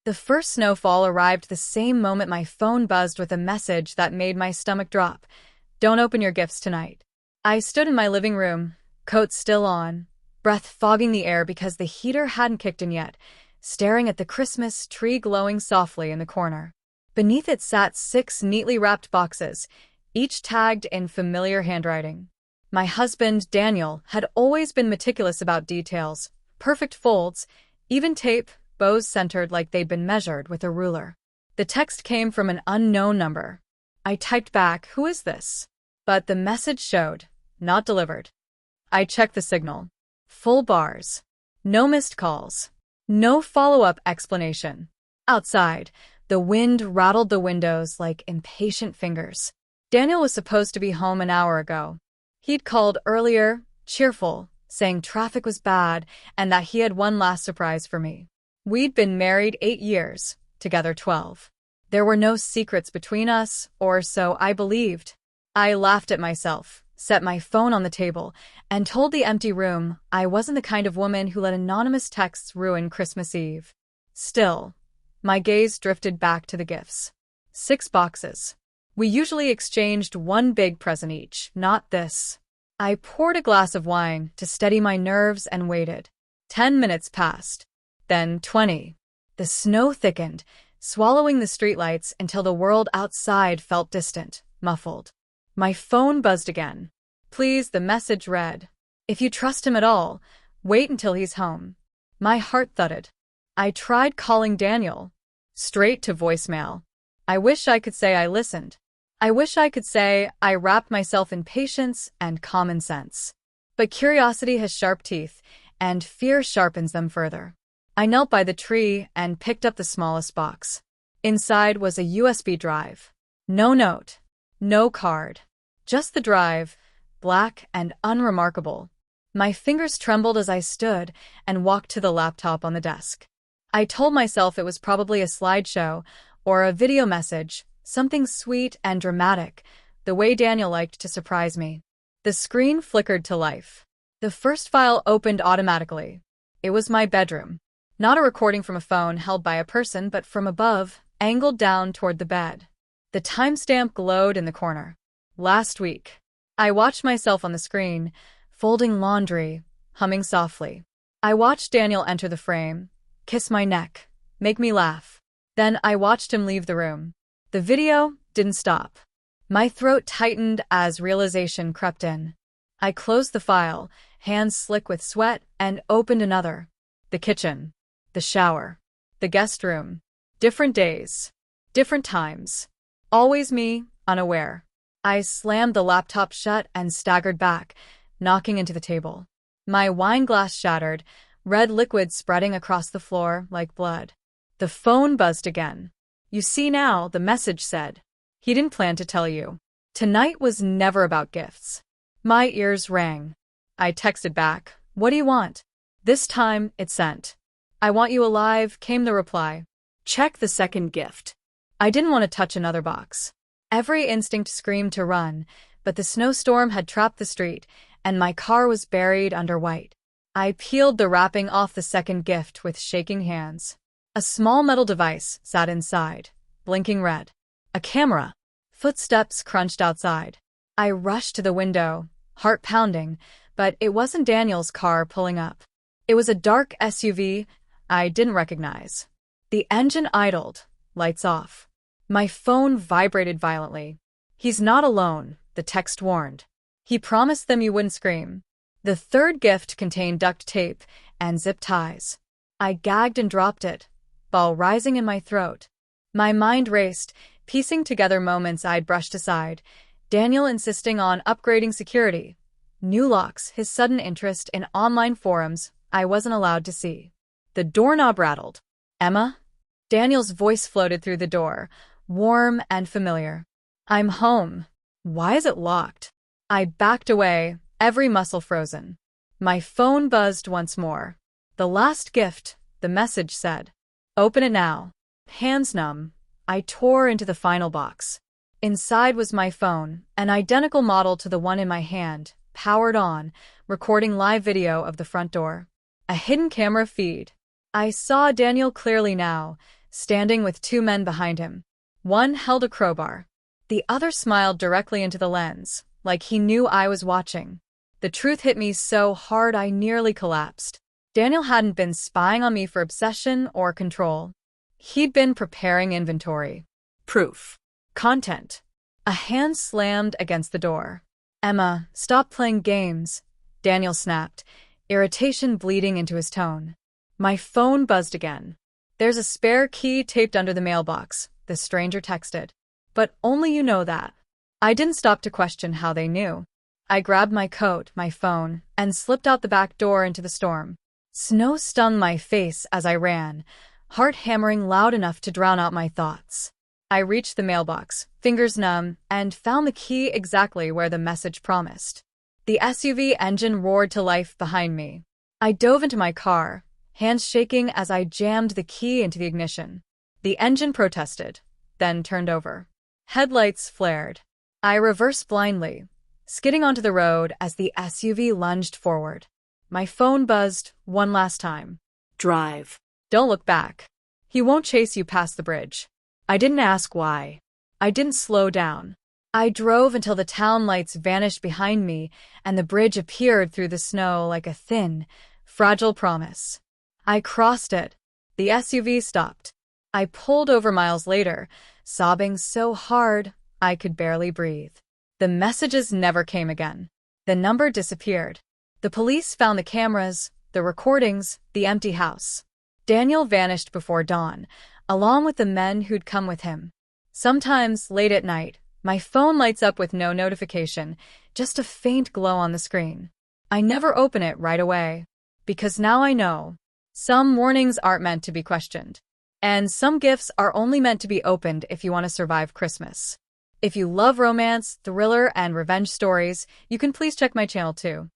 The first snowfall arrived the same moment my phone buzzed with a message that made my stomach drop. Don't open your gifts tonight. I stood in my living room, coat still on, breath fogging the air because the heater hadn't kicked in yet, staring at the Christmas tree glowing softly in the corner. Beneath it sat 6 neatly wrapped boxes, each tagged in familiar handwriting. My husband, Daniel, had always been meticulous about details, perfect folds, even tape, bows centered like they'd been measured with a ruler. The text came from an unknown number. I typed back, "Who is this?" But the message showed, "Not delivered." I checked the signal. Full bars. No missed calls. No follow-up explanation. Outside, the wind rattled the windows like impatient fingers. Daniel was supposed to be home an hour ago. He'd called earlier, cheerful, saying traffic was bad and that he had one last surprise for me. We'd been married 8 years, together 12. There were no secrets between us, or so I believed. I laughed at myself, set my phone on the table, and told the empty room I wasn't the kind of woman who let anonymous texts ruin Christmas Eve. Still, my gaze drifted back to the gifts. 6 boxes. We usually exchanged one big present each, not this. I poured a glass of wine to steady my nerves and waited. 10 minutes passed. Then 20. The snow thickened, swallowing the streetlights until the world outside felt distant, muffled. My phone buzzed again. "Please," the message read. "If you trust him at all, wait until he's home." My heart thudded. I tried calling Daniel. Straight to voicemail. I wish I could say I listened. I wish I could say I wrapped myself in patience and common sense. But curiosity has sharp teeth, and fear sharpens them further. I knelt by the tree and picked up the smallest box. Inside was a USB drive. No note. No card. Just the drive, black and unremarkable. My fingers trembled as I stood and walked to the laptop on the desk. I told myself it was probably a slideshow or a video message, something sweet and dramatic, the way Daniel liked to surprise me. The screen flickered to life. The first file opened automatically. It was my bedroom. Not a recording from a phone held by a person, but from above, angled down toward the bed. The timestamp glowed in the corner. Last week. I watched myself on the screen, folding laundry, humming softly. I watched Daniel enter the frame, kiss my neck, make me laugh. Then I watched him leave the room. The video didn't stop. My throat tightened as realization crept in. I closed the file, hands slick with sweat, and opened another. The kitchen. The shower. The guest room. Different days. Different times. Always me, unaware. I slammed the laptop shut and staggered back, knocking into the table. My wine glass shattered, red liquid spreading across the floor like blood. The phone buzzed again. "You see now," the message said. "He didn't plan to tell you. Tonight was never about gifts." My ears rang. I texted back, "What do you want?" This time, it sent. "I want you alive," came the reply. "Check the second gift." I didn't want to touch another box. Every instinct screamed to run, but the snowstorm had trapped the street, and my car was buried under white. I peeled the wrapping off the second gift with shaking hands. A small metal device sat inside, blinking red. A camera. Footsteps crunched outside. I rushed to the window, heart pounding, but it wasn't Daniel's car pulling up. It was a dark SUV I didn't recognize. The engine idled, lights off. My phone vibrated violently. "He's not alone," the text warned. "He promised them you wouldn't scream." The third gift contained duct tape and zip ties. I gagged and dropped it, ball rising in my throat. My mind raced, piecing together moments I'd brushed aside. Daniel insisting on upgrading security. New locks, his sudden interest in online forums I wasn't allowed to see. The doorknob rattled. "Emma?" Daniel's voice floated through the door, warm and familiar. "I'm home." "Why is it locked?" I backed away, every muscle frozen. My phone buzzed once more. "The last gift," the message said. "Open it now." Hands numb, I tore into the final box. Inside was my phone, an identical model to the one in my hand, powered on, recording live video of the front door. A hidden camera feed. I saw Daniel clearly now, standing with two men behind him. One held a crowbar. The other smiled directly into the lens, like he knew I was watching. The truth hit me so hard I nearly collapsed. Daniel hadn't been spying on me for obsession or control. He'd been preparing inventory. Proof. Content. A hand slammed against the door. "Emma, stop playing games," Daniel snapped, irritation bleeding into his tone. My phone buzzed again. "There's a spare key taped under the mailbox," the stranger texted. "But only you know that." I didn't stop to question how they knew. I grabbed my coat, my phone, and slipped out the back door into the storm. Snow stung my face as I ran, heart hammering loud enough to drown out my thoughts. I reached the mailbox, fingers numb, and found the key exactly where the message promised. The SUV engine roared to life behind me. I dove into my car, hands shaking as I jammed the key into the ignition. The engine protested, then turned over. Headlights flared. I reversed blindly, skidding onto the road as the SUV lunged forward. My phone buzzed one last time. "Drive. Don't look back. He won't chase you past the bridge." I didn't ask why. I didn't slow down. I drove until the town lights vanished behind me and the bridge appeared through the snow like a thin, fragile promise. I crossed it. The SUV stopped. I pulled over miles later, sobbing so hard I could barely breathe. The messages never came again. The number disappeared. The police found the cameras, the recordings, the empty house. Daniel vanished before dawn, along with the men who'd come with him. Sometimes, late at night, my phone lights up with no notification, just a faint glow on the screen. I never open it right away, because now I know. Some warnings aren't meant to be questioned. And some gifts are only meant to be opened if you want to survive Christmas. If you love romance, thriller, and revenge stories, you can please check my channel too.